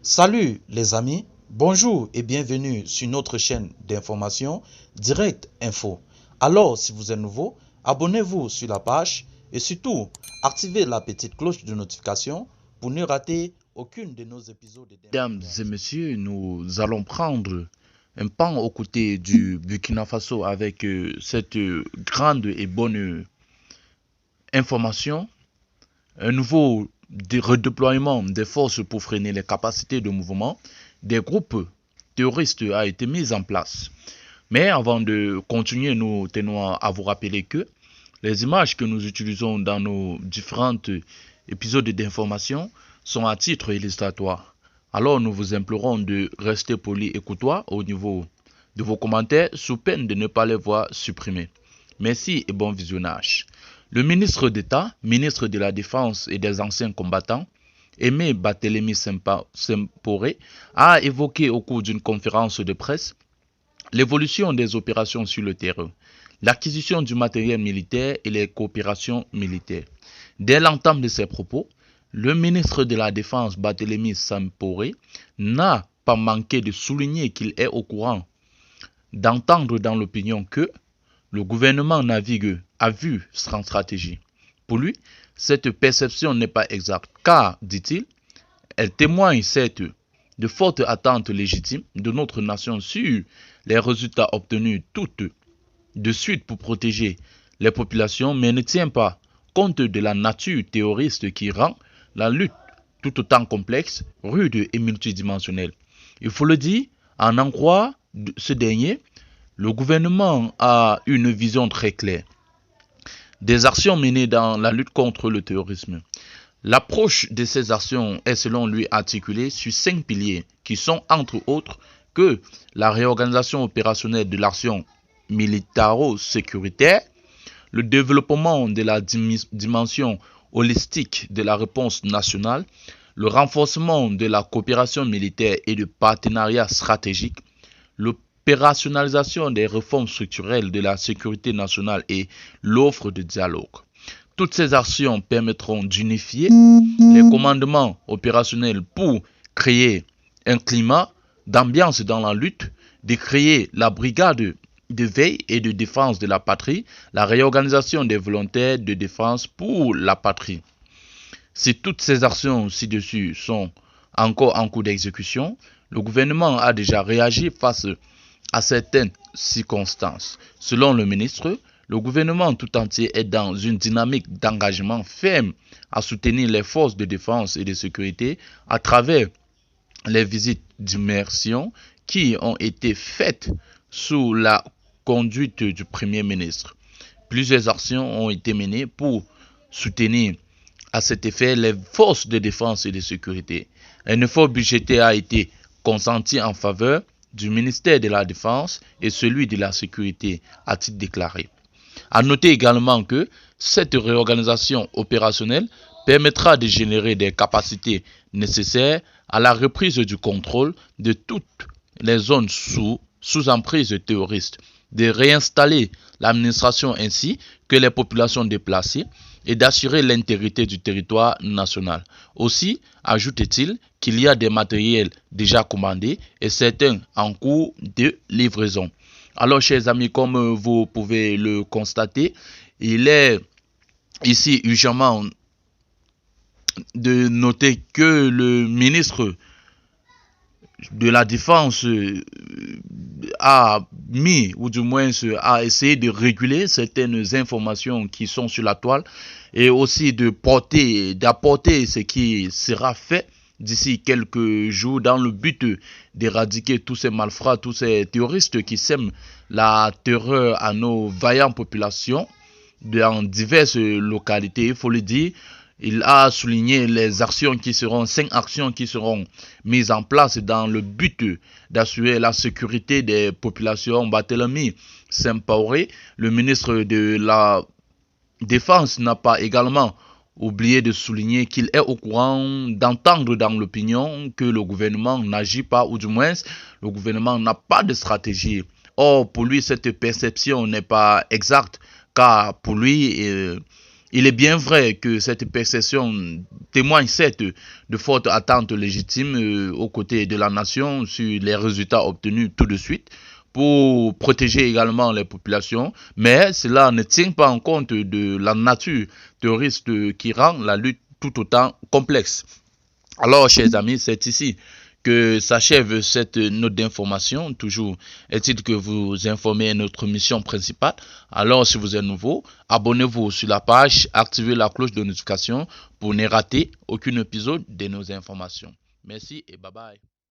Salut les amis, bonjour et bienvenue sur notre chaîne d'information Direct Info. Alors si vous êtes nouveau, abonnez-vous sur la page et surtout activez la petite cloche de notification pour ne rater aucune de nos épisodes. Mesdames et messieurs, nous allons prendre un pan aux côtés du Burkina Faso avec cette grande et bonne information. Un nouveau redéploiement des forces pour freiner les capacités de mouvement des groupes terroristes a été mis en place. Mais avant de continuer, nous tenons à vous rappeler que les images que nous utilisons dans nos différents épisodes d'information sont à titre illustratoire. Alors nous vous implorons de rester poli et courtois au niveau de vos commentaires sous peine de ne pas les voir supprimés. Merci et bon visionnage. Le ministre d'État, ministre de la Défense et des anciens combattants, Aimé Barthélemy Sempore, a évoqué au cours d'une conférence de presse l'évolution des opérations sur le terrain, l'acquisition du matériel militaire et les coopérations militaires. Dès l'entame de ses propos, le ministre de la Défense Barthélemy Sempore n'a pas manqué de souligner qu'il est au courant d'entendre dans l'opinion que le gouvernement navigue à vue sans stratégie. Pour lui, cette perception n'est pas exacte car, dit-il, elle témoigne certes de fortes attentes légitimes de notre nation sur les résultats obtenus toutes de suite pour protéger les populations, mais ne tient pas compte de la nature terroriste qui rend la lutte tout autant complexe, rude et multidimensionnelle. Il faut le dire, en croire ce dernier, le gouvernement a une vision très claire des actions menées dans la lutte contre le terrorisme. L'approche de ces actions est selon lui articulée sur 5 piliers qui sont entre autres que la réorganisation opérationnelle de l'action militaro-sécuritaire, le développement de la dimension holistique de la réponse nationale, le renforcement de la coopération militaire et du partenariat stratégique, l'opérationnalisation des réformes structurelles de la sécurité nationale et l'offre de dialogue. Toutes ces actions permettront d'unifier les commandements opérationnels pour créer un climat d'ambiance dans la lutte, de créer la brigade de veille et de défense de la patrie, la réorganisation des volontaires de défense pour la patrie. Si toutes ces actions ci-dessus sont encore en cours d'exécution, le gouvernement a déjà réagi face à certaines circonstances. Selon le ministre, le gouvernement tout entier est dans une dynamique d'engagement ferme à soutenir les forces de défense et de sécurité à travers les visites d'immersion qui ont été faites sous la conduite du Premier ministre. Plusieurs actions ont été menées pour soutenir à cet effet les forces de défense et de sécurité. Un effort budgétaire a été consenti en faveur du ministère de la Défense et celui de la Sécurité, a-t-il déclaré. À noter également que cette réorganisation opérationnelle permettra de générer des capacités nécessaires à la reprise du contrôle de toutes les zones sous emprise terroriste, de réinstaller l'administration ainsi que les populations déplacées et d'assurer l'intégrité du territoire national. Aussi, ajoute-t-il qu'il y a des matériels déjà commandés et certains en cours de livraison. Alors, chers amis, comme vous pouvez le constater, il est ici urgemment de noter que le ministre de la Défense a mis, ou du moins a essayé de réguler certaines informations qui sont sur la toile et aussi d'apporter ce qui sera fait d'ici quelques jours dans le but d'éradiquer tous ces malfrats, tous ces terroristes qui sèment la terreur à nos vaillantes populations dans diverses localités. Il faut le dire, il a souligné les actions qui seront, 5 actions qui seront mises en place dans le but d'assurer la sécurité des populations. Barthélemy Sempore, le ministre de la Défense, n'a pas également oublié de souligner qu'il est au courant d'entendre dans l'opinion que le gouvernement n'agit pas, ou du moins le gouvernement n'a pas de stratégie. Or, pour lui, cette perception n'est pas exacte, car pour lui, Il est bien vrai que cette perception témoigne certes de fortes attentes légitimes aux côtés de la nation sur les résultats obtenus tout de suite pour protéger également les populations, mais cela ne tient pas en compte de la nature terroriste qui rend la lutte tout autant complexe. Alors, chers amis, c'est ici que s'achève cette note d'information. Toujours est-il que vous informez notre mission principale. Alors, si vous êtes nouveau, abonnez-vous sur la page, activez la cloche de notification pour ne rater aucun épisode de nos informations. Merci et bye bye.